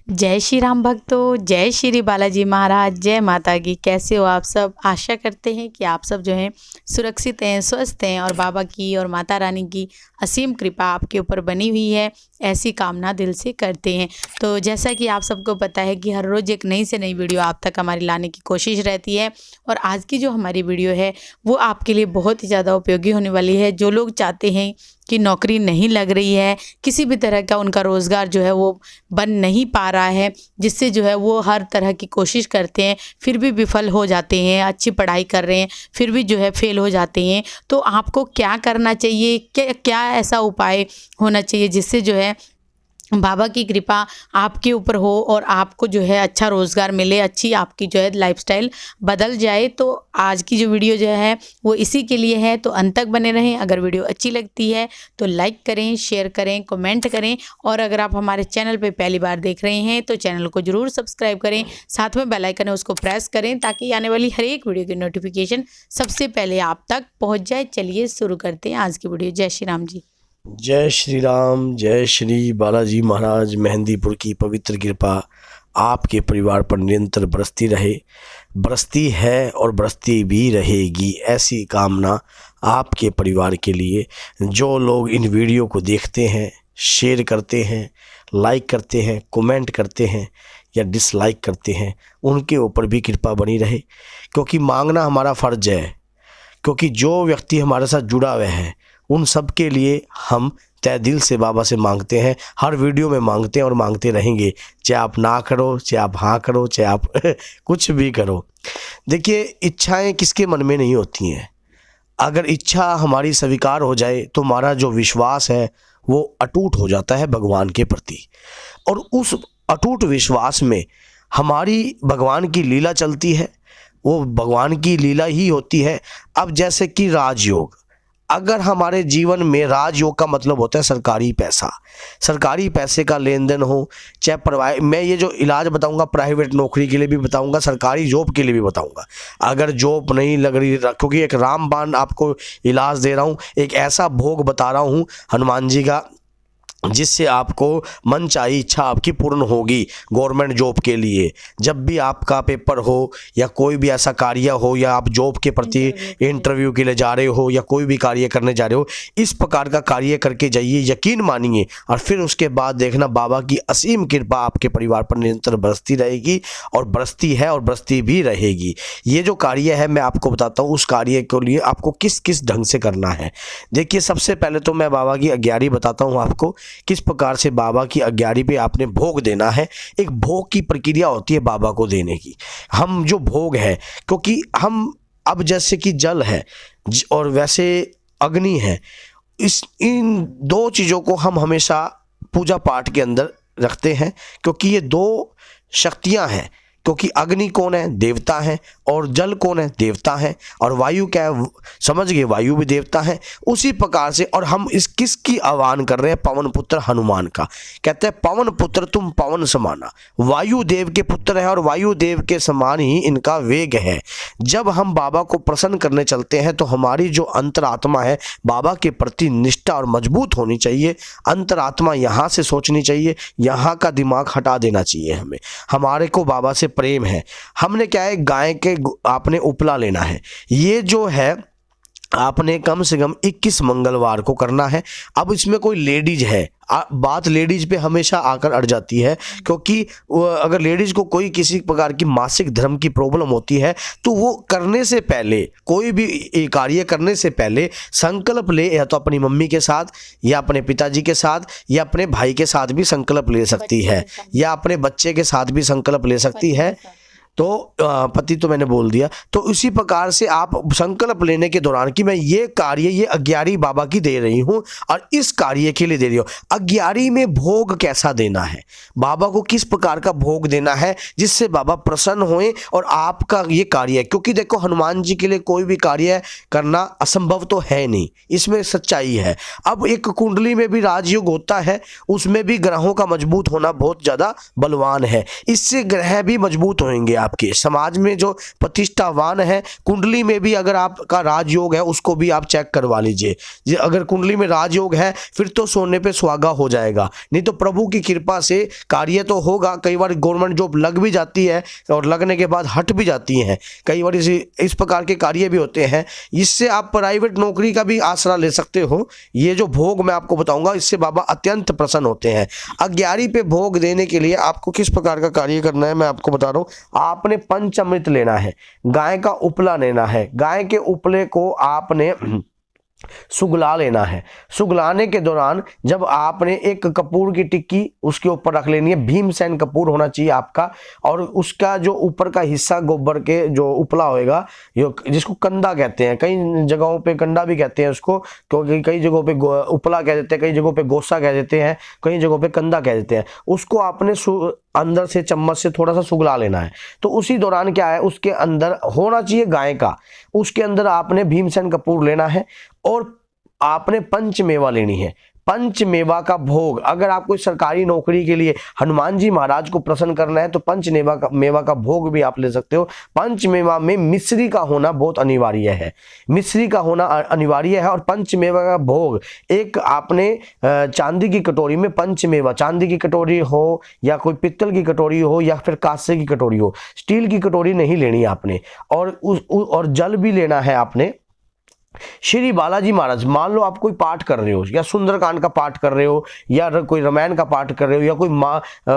जय श्री राम भक्तों, जय श्री बालाजी महाराज, जय माता की। कैसे हो आप सब? आशा करते हैं कि आप सब जो हैं सुरक्षित हैं, स्वस्थ हैं और बाबा की और माता रानी की असीम कृपा आपके ऊपर बनी हुई है, ऐसी कामना दिल से करते हैं। तो जैसा कि आप सबको पता है कि हर रोज़ एक नई से नई वीडियो आप तक हमारी लाने की कोशिश रहती है और आज की जो हमारी वीडियो है वो आपके लिए बहुत ही ज़्यादा उपयोगी होने वाली है। जो लोग चाहते हैं कि नौकरी नहीं लग रही है, किसी भी तरह का उनका रोज़गार जो है वो बन नहीं पा रहा है, जिससे जो है वो हर तरह की कोशिश करते हैं फिर भी विफल हो जाते हैं, अच्छी पढ़ाई कर रहे हैं फिर भी जो है फेल हो जाते हैं। तो आपको क्या करना चाहिए, क्या ऐसा उपाय होना चाहिए जिससे जो है बाबा की कृपा आपके ऊपर हो और आपको जो है अच्छा रोज़गार मिले, अच्छी आपकी जो है लाइफस्टाइल बदल जाए। तो आज की जो वीडियो जो है वो इसी के लिए है, तो अंत तक बने रहें। अगर वीडियो अच्छी लगती है तो लाइक करें, शेयर करें, कमेंट करें और अगर आप हमारे चैनल पे पहली बार देख रहे हैं तो चैनल को ज़रूर सब्सक्राइब करें, साथ में बेल आइकन है उसको प्रेस करें ताकि आने वाली हर एक वीडियो की नोटिफिकेशन सबसे पहले आप तक पहुँच जाए। चलिए शुरू करते हैं आज की वीडियो। जय श्री राम जी। जय श्री राम, जय श्री बालाजी महाराज। मेहंदीपुर की पवित्र कृपा आपके परिवार पर निरंतर बरसती रहे, बरसती है और बरसती भी रहेगी, ऐसी कामना आपके परिवार के लिए। जो लोग इन वीडियो को देखते हैं, शेयर करते हैं, लाइक करते हैं, कमेंट करते हैं या डिसलाइक करते हैं, उनके ऊपर भी कृपा बनी रहे, क्योंकि मांगना हमारा फ़र्ज है। क्योंकि जो व्यक्ति हमारे साथ जुड़ा हुआ है उन सब के लिए हम तहे दिल से बाबा से मांगते हैं, हर वीडियो में मांगते हैं और मांगते रहेंगे। चाहे आप ना करो, चाहे आप हाँ करो, चाहे आप कुछ भी करो। देखिए, इच्छाएं किसके मन में नहीं होती हैं। अगर इच्छा हमारी स्वीकार हो जाए तो हमारा जो विश्वास है वो अटूट हो जाता है भगवान के प्रति, और उस अटूट विश्वास में हमारी भगवान की लीला चलती है। वो भगवान की लीला ही होती है। अब जैसे कि राजयोग, अगर हमारे जीवन में राजयोग का मतलब होता है सरकारी पैसा, सरकारी पैसे का लेन देन हो, चाहे मैं ये जो इलाज बताऊंगा प्राइवेट नौकरी के लिए भी बताऊंगा, सरकारी जॉब के लिए भी बताऊंगा। अगर जॉब नहीं लग रही, क्योंकि एक रामबाण आपको इलाज दे रहा हूँ, एक ऐसा भोग बता रहा हूँ हनुमान जी का, जिससे आपको मनचाही इच्छा आपकी पूर्ण होगी। गवर्नमेंट जॉब के लिए जब भी आपका पेपर हो या कोई भी ऐसा कार्य हो, या आप जॉब के प्रति इंटरव्यू के लिए जा रहे हो या कोई भी कार्य करने जा रहे हो, इस प्रकार का कार्य करके जाइए, यकीन मानिए, और फिर उसके बाद देखना बाबा की असीम कृपा आपके परिवार पर निरंतर बरसती रहेगी और बरसती है और बरसती भी रहेगी। ये जो कार्य है मैं आपको बताता हूँ, उस कार्य के लिए आपको किस किस ढंग से करना है। देखिए, सबसे पहले तो मैं बाबा की अग्यारी बताता हूँ आपको, किस प्रकार से बाबा की अग्यारी पे आपने भोग देना है। एक भोग की प्रक्रिया होती है बाबा को देने की। हम जो भोग है, क्योंकि हम अब जैसे कि जल है और वैसे अग्नि है, इन दो चीज़ों को हम हमेशा पूजा पाठ के अंदर रखते हैं, क्योंकि ये दो शक्तियां हैं। क्योंकि अग्नि कौन है? देवता है। और जल कौन है? देवता है। और वायु क्या है? समझ गए, वायु भी देवता है। उसी प्रकार से, और हम इस किसकी आह्वान कर रहे हैं? पवन पुत्र हनुमान का। कहते हैं पवन पुत्र तुम पवन समाना, वायु देव के पुत्र हैं और वायु देव के समान ही इनका वेग है। जब हम बाबा को प्रसन्न करने चलते हैं तो हमारी जो अंतरात्मा है बाबा के प्रति निष्ठा और मजबूत होनी चाहिए। अंतरात्मा यहाँ से सोचनी चाहिए, यहाँ का दिमाग हटा देना चाहिए। हमें, हमारे को बाबा से प्रेम है। हमने क्या है, गाय के आपने उपला लेना है। ये जो है आपने कम से कम 21 मंगलवार को करना है। अब इसमें कोई लेडीज है, बात लेडीज पे हमेशा आकर अड़ जाती है, क्योंकि अगर लेडीज को कोई किसी प्रकार की मासिक धर्म की प्रॉब्लम होती है तो वो करने से पहले, कोई भी कार्य करने से पहले संकल्प ले, या तो अपनी मम्मी के साथ या अपने पिताजी के साथ या अपने भाई के साथ भी संकल्प ले सकती है, या अपने बच्चे के साथ भी संकल्प ले सकती है। तो पति तो मैंने बोल दिया। तो इसी प्रकार से आप संकल्प लेने के दौरान कि मैं ये कार्य, ये अग्यारी बाबा की दे रही हूँ और इस कार्य के लिए दे रही हूँ। अग्यारी में भोग कैसा देना है, बाबा को किस प्रकार का भोग देना है जिससे बाबा प्रसन्न होए और आपका ये कार्य है। क्योंकि देखो, हनुमान जी के लिए कोई भी कार्य करना असंभव तो है नहीं, इसमें सच्चाई है। अब एक कुंडली में भी राजयोग होता है, उसमें भी ग्रहों का मजबूत होना बहुत ज़्यादा बलवान है। इससे ग्रह भी मजबूत होंगे आपके समाज में जो प्रतिष्ठावान है, कुंडली में भी अगर आपका राजयोग है उसको भी आप चेक करवा लीजिए। अगर कुंडली में राजयोग है फिर तो सोने पे सुहागा हो जाएगा, नहीं तो प्रभु की कृपा से कार्य तो होगा। कई बार गवर्नमेंट जॉब लग भी जाती है और लगने के बाद हट भी जाती हैं, कई बार इस प्रकार के कार्य भी होते हैं। इससे आप प्राइवेट नौकरी का भी आसरा ले सकते हो। ये जो भोग मैं आपको बताऊंगा इससे बाबा अत्यंत प्रसन्न होते हैं। 11 पे भोग देने के लिए आपको किस प्रकार का कार्य करना है मैं आपको बता रहा हूं। आपने पंचामृत लेना है, गाय का उपला लेना है, गाय के उपले को आपने सुगला लेना है। सुगलाने के दौरान जब आपने एक कपूर की टिक्की उसके ऊपर रख लेनी है, भीमसेन कपूर होना चाहिए आपका, और उसका जो ऊपर का हिस्सा गोबर के जो उपला होएगा, जिसको कंदा कहते हैं, कई जगहों पे कंडा भी कहते हैं उसको, क्योंकि कई जगहों पे उपला कह देते हैं, कई जगहों पे गोसा कह देते हैं, कई जगहों पे कंदा कह देते हैं। उसको आपने अंदर से चम्मच से थोड़ा सा सुगला लेना है। तो उसी दौरान क्या है, उसके अंदर होना चाहिए गाय का, उसके अंदर आपने भीमसेन कपूर लेना है और आपने पंचमेवा लेनी है। पंचमेवा का भोग, अगर आप कोई सरकारी नौकरी के लिए हनुमान जी महाराज को प्रसन्न करना है तो पंचमेवा का भोग भी आप ले सकते हो। पंचमेवा में मिश्री का होना बहुत अनिवार्य है, मिश्री का होना अनिवार्य है। और पंचमेवा का भोग एक आपने चांदी की कटोरी में पंचमेवा, चांदी की कटोरी हो या कोई पित्तल की कटोरी हो या फिर कांसे की कटोरी हो, स्टील की कटोरी नहीं लेनी आपने। और जल भी लेना है आपने। श्री बालाजी महाराज, मान लो आप कोई पाठ कर रहे हो या सुंदरकांड का पाठ कर रहे हो या कोई रामायण का पाठ कर रहे हो या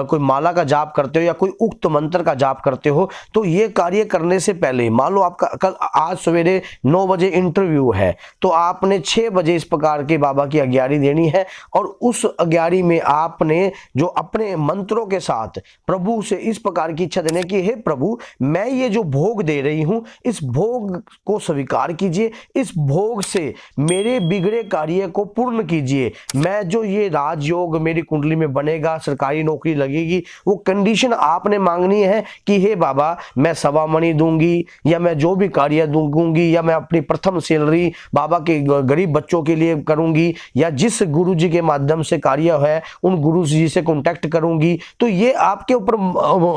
कोई माला का जाप करते हो या कोई उक्त मंत्र का जाप करते हो, तो ये कार्य करने से पहले मान लो आपका कल आज सवेरे 9 बजे इंटरव्यू है तो आपने 6 बजे इस प्रकार के बाबा की अग्यारी देनी है। और उस अग्यारी में आपने जो अपने मंत्रों के साथ प्रभु से इस प्रकार की इच्छा देने की, हे प्रभु मैं ये जो भोग दे रही हूं इस भोग को स्वीकार कीजिए, इस भोग से मेरे बिगड़े कार्य को पूर्ण कीजिए। मैं जो ये राजयोग मेरी कुंडली में बनेगा, सरकारी नौकरी लगेगी, वो कंडीशन आपने मांगनी है कि हे बाबा मैं सवा मणि दूंगी या मैं जो भी कार्य दूंगी या मैं अपनी प्रथम सैलरी बाबा के गरीब बच्चों के लिए करूंगी या जिस गुरु जी के माध्यम से कार्य है उन गुरु जी से कांटेक्ट करूंगी। तो ये आपके ऊपर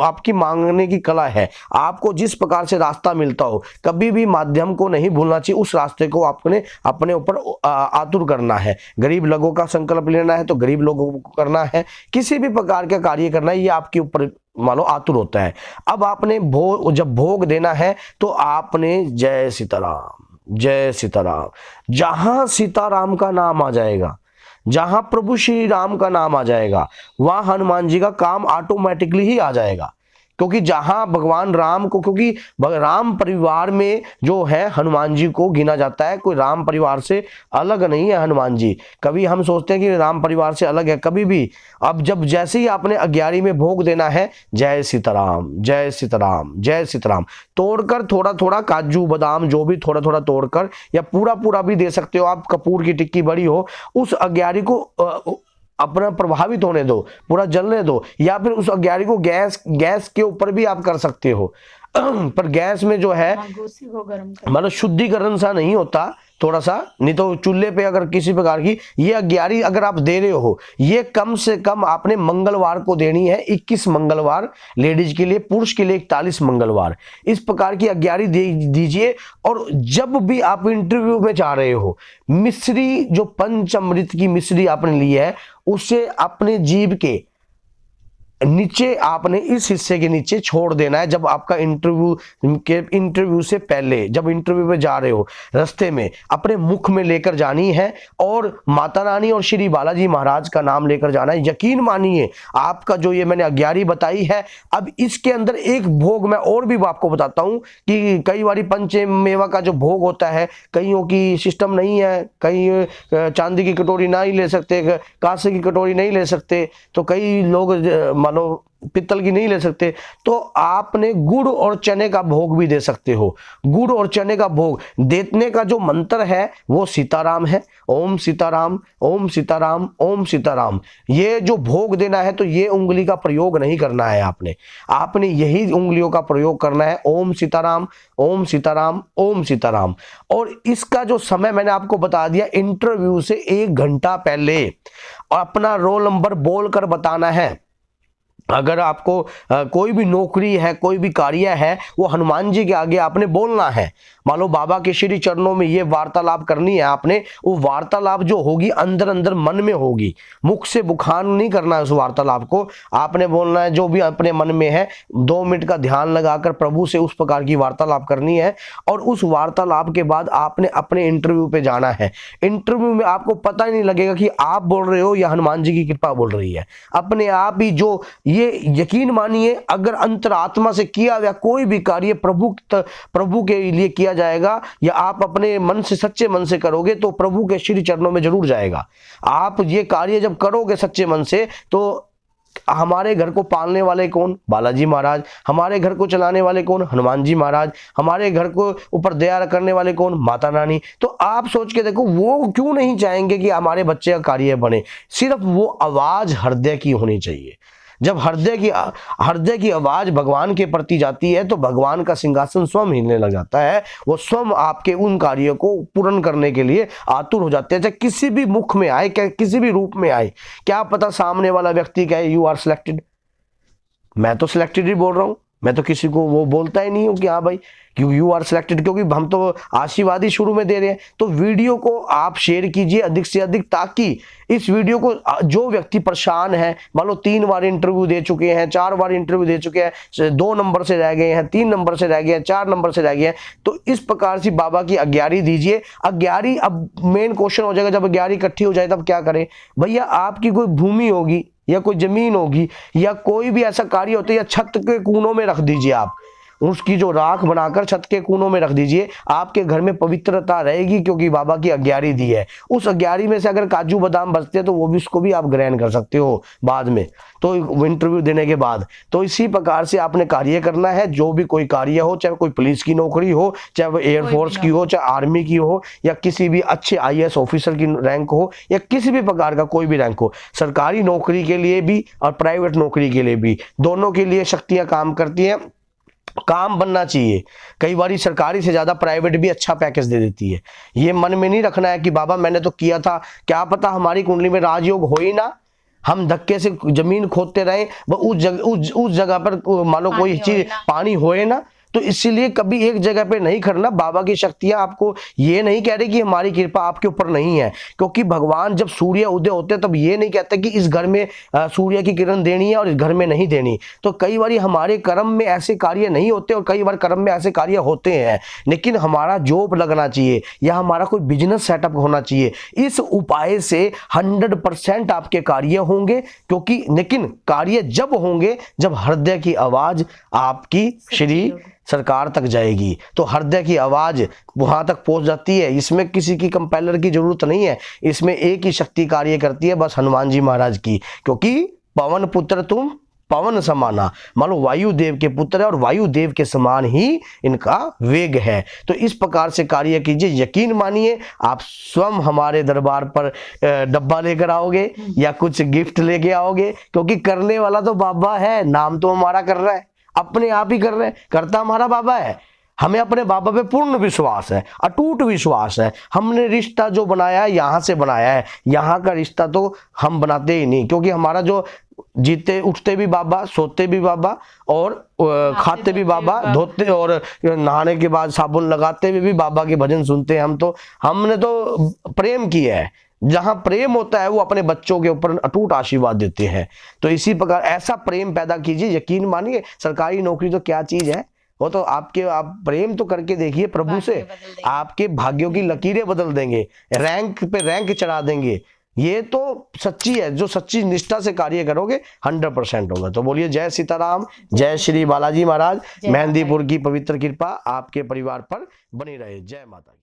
आपकी मांगने की कला है। आपको जिस प्रकार से रास्ता मिलता हो कभी भी माध्यम को नहीं भूलना चाहिए, उस रास्ते को आपने अपने ऊपर आतुर करना है। गरीब लोगों का संकल्प लेना है तो गरीब लोगों को करना है, किसी भी प्रकार का कार्य करना है, ये आपके ऊपर मानो आतुर होता है। अब आपने जब भोग देना है तो आपने जय सीताराम, जय सीताराम, जहां सीताराम का नाम आ जाएगा, जहां प्रभु श्री राम का नाम आ जाएगा वहां हनुमान जी का काम ऑटोमेटिकली ही आ जाएगा। क्योंकि जहां भगवान राम को, क्योंकि राम परिवार में जो है हनुमान जी को गिना जाता है, कोई राम परिवार से अलग नहीं है हनुमान जी। कभी हम सोचते हैं कि राम परिवार से अलग है, कभी भी। अब जब जैसे ही आपने 11 में भोग देना है, जय सीताराम, जय सीताराम, जय सीताराम तोड़कर, थोड़ा थोड़ा काजू बादाम जो भी थोड़ा थोड़ा तोड़कर या पूरा पूरा भी दे सकते हो आप, कपूर की टिक्की बड़ी हो, उस 11 को अपना प्रभावित होने दो, पूरा जलने दो, या फिर उस अग्यारी को गैस के ऊपर भी आप कर सकते हो। पर गैस में जो है मतलब शुद्धिकरण सा नहीं होता, थोड़ा सा, नहीं तो चूल्हे पे अगर किसी प्रकार की ये अग्यारी अगर आप दे रहे हो, ये कम से कम आपने मंगलवार को देनी है। 21 मंगलवार लेडीज के लिए, पुरुष के लिए 41 मंगलवार, इस प्रकार की अग्यारी दीजिए। और जब भी आप इंटरव्यू में जा रहे हो, मिश्री जो पंचामृत की मिश्री आपने ली है उसे अपने जीभ के नीचे, आपने इस हिस्से के नीचे छोड़ देना है। जब आपका इंटरव्यू से पहले, जब इंटरव्यू पे जा रहे हो, रास्ते में अपने मुख में लेकर जानी है और माता रानी और श्री बालाजी महाराज का नाम लेकर जाना है। यकीन मानिए आपका जो ये मैंने अग्यारी बताई है, अब इसके अंदर एक भोग मैं और भी आपको बताता हूं कि कई बारी पंचमेवा का जो भोग होता है, कईयों की सिस्टम नहीं है, कई चांदी की कटोरी नहीं ले सकते, कांसे की कटोरी नहीं ले सकते, तो कई लोग मानो पित्तल की नहीं ले सकते, तो आपने गुड़ और चने का भोग भी दे सकते हो। गुड़ और चने का भोग देने का जो मंत्र है वो सीताराम है, ओम सीताराम, ओम सीताराम, ओम सीताराम। ये जो भोग देना है तो ये उंगली का प्रयोग नहीं करना है, आपने यही उंगलियों का प्रयोग करना है, ओम सीताराम, ओम सीताराम, ओम सीताराम। और इसका जो समय मैंने आपको बता दिया, इंटरव्यू से 1 घंटा पहले अपना रोल नंबर बोलकर बताना है। अगर आपको कोई भी नौकरी है, कोई भी कार्य है, वो हनुमान जी के आगे आपने बोलना है। मान लो बाबा के श्री चरणों में ये वार्तालाप करनी है आपने, वो वार्तालाप जो होगी अंदर अंदर मन में होगी, मुख से बुखान नहीं करना है। उस वार्तालाप को आपने बोलना है जो भी अपने मन में है। 2 मिनट का ध्यान लगाकर प्रभु से उस प्रकार की वार्तालाप करनी है, और उस वार्तालाप के बाद आपने अपने इंटरव्यू पे जाना है। इंटरव्यू में आपको पता ही नहीं लगेगा कि आप बोल रहे हो या हनुमान जी की कृपा बोल रही है। अपने आप ही जो ये यकीन मानिए, अगर अंतरात्मा से किया हुआ कोई भी कार्य प्रभु के लिए किया जाएगा, या आप अपने मन से सच्चे मन से करोगे तो प्रभु के श्री चरणों में जरूर जाएगा। आप ये कार्य जब करोगे सच्चे मन से, तो हमारे घर को पालने वाले कौन? बालाजी महाराज। हमारे घर को चलाने वाले कौन? हनुमान जी महाराज। हमारे घर को ऊपर दया करने वाले कौन? माता रानी। तो आप सोच के देखो, वो क्यों नहीं चाहेंगे कि हमारे बच्चे का कार्य बने? सिर्फ वो आवाज हृदय की होनी चाहिए। जब हृदय की आवाज भगवान के प्रति जाती है तो भगवान का सिंहासन स्वयं हिलने लग जाता है। वो स्वयं आपके उन कार्यों को पूर्ण करने के लिए आतुर हो जाते हैं, चाहे किसी भी मुख में आए, क्या किसी भी रूप में आए। क्या पता सामने वाला व्यक्ति कहे यू आर सिलेक्टेड। मैं तो सिलेक्टेड ही बोल रहा हूं, मैं तो किसी को वो बोलता ही नहीं हूं कि हाँ भाई क्योंकि यू आर सिलेक्टेड, क्योंकि हम तो आशीर्वाद ही शुरू में दे रहे हैं। तो वीडियो को आप शेयर कीजिए अधिक से अधिक, ताकि इस वीडियो को जो व्यक्ति परेशान है, मान लो 3 बार इंटरव्यू दे चुके हैं, 4 बार इंटरव्यू दे चुके हैं, 2 नंबर से रह गए हैं, 3 नंबर से रह गए हैं, 4 नंबर से रह गए हैं, तो इस प्रकार से बाबा की 11वीं दीजिए। 11वीं, अब मेन क्वेश्चन हो जाएगा, जब 11वीं इकट्ठी हो जाए तब क्या करें? भैया आपकी कोई भूमि होगी या कोई जमीन होगी या कोई भी ऐसा कार्य होता है, या छत के कोनों में रख दीजिए आप, उसकी जो राख बनाकर छत के कोनों में रख दीजिए। आपके घर में पवित्रता रहेगी, क्योंकि बाबा की 11वीं दी है। उस 11वीं में से अगर काजू बादाम बचते हैं तो वो भी, उसको भी आप ग्रहण कर सकते हो बाद में, तो इंटरव्यू देने के बाद। तो इसी प्रकार से आपने कार्य करना है। जो भी कोई कार्य हो, चाहे कोई पुलिस की नौकरी हो, चाहे वो एयरफोर्स की हो, चाहे आर्मी की हो, या किसी भी अच्छे IAS ऑफिसर की रैंक हो, या किसी भी प्रकार का कोई भी रैंक हो, सरकारी नौकरी के लिए भी और प्राइवेट नौकरी के लिए भी, दोनों के लिए शक्तियां काम करती हैं। काम बनना चाहिए। कई बार सरकारी से ज्यादा प्राइवेट भी अच्छा पैकेज दे देती है। ये मन में नहीं रखना है कि बाबा मैंने तो किया था, क्या पता हमारी कुंडली में राजयोग हो ही ना, हम धक्के से जमीन खोदते रहे, उस जगह पर मान लो कोई चीज पानी होए ना। तो इसीलिए कभी एक जगह पे नहीं खड़ना। बाबा की शक्तियां आपको ये नहीं कह रही कि हमारी कृपा आपके ऊपर नहीं है, क्योंकि भगवान जब सूर्य उदय होते हैं तब ये नहीं कहते कि इस घर में सूर्य की किरण देनी है और इस घर में नहीं देनी। तो कई बार हमारे कर्म में ऐसे कार्य नहीं होते और कई बार कर्म में ऐसे कार्य होते हैं, लेकिन हमारा जॉब लगना चाहिए या हमारा कोई बिजनेस सेटअप होना चाहिए। इस उपाय से 100% आपके कार्य होंगे, क्योंकि लेकिन कार्य जब होंगे जब हृदय की आवाज आपकी श्री सरकार तक जाएगी। तो हृदय की आवाज वहां तक पहुंच जाती है। इसमें किसी की कंपेलर की जरूरत नहीं है, इसमें एक ही शक्ति कार्य करती है, बस हनुमान जी महाराज की। क्योंकि पवन पुत्र तुम पवन समाना, मान लो वायुदेव के पुत्र है और वायुदेव के समान ही इनका वेग है। तो इस प्रकार से कार्य कीजिए। यकीन मानिए आप स्वयं हमारे दरबार पर डब्बा लेकर आओगे या कुछ गिफ्ट लेके आओगे, क्योंकि करने वाला तो बाबा है, नाम तो हमारा कर रहा है, अपने आप ही कर रहे हैं, करता हमारा बाबा है। हमें अपने बाबा पे पूर्ण विश्वास है, अटूट विश्वास है। हमने रिश्ता जो बनाया है यहाँ से बनाया है, यहाँ का रिश्ता तो हम बनाते ही नहीं, क्योंकि हमारा जो जीते उठते भी बाबा, सोते भी बाबा, और खाते भी बाबा, धोते और नहाने के बाद साबुन लगाते हुए भी बाबा के भजन सुनते हैं। हमने तो प्रेम किया है। जहां प्रेम होता है वो अपने बच्चों के ऊपर अटूट आशीर्वाद देते हैं। तो इसी प्रकार ऐसा प्रेम पैदा कीजिए। यकीन मानिए सरकारी नौकरी तो क्या चीज है, वो तो आप प्रेम तो करके देखिए प्रभु से, आपके भाग्यों की लकीरें बदल देंगे, रैंक पे रैंक चढ़ा देंगे। ये तो सच्ची है, जो सच्ची निष्ठा से कार्य करोगे 100% होगा। तो बोलिए जय सीताराम, जय श्री बालाजी महाराज। मेहंदीपुर की पवित्र कृपा आपके परिवार पर बनी रहे। जय माता।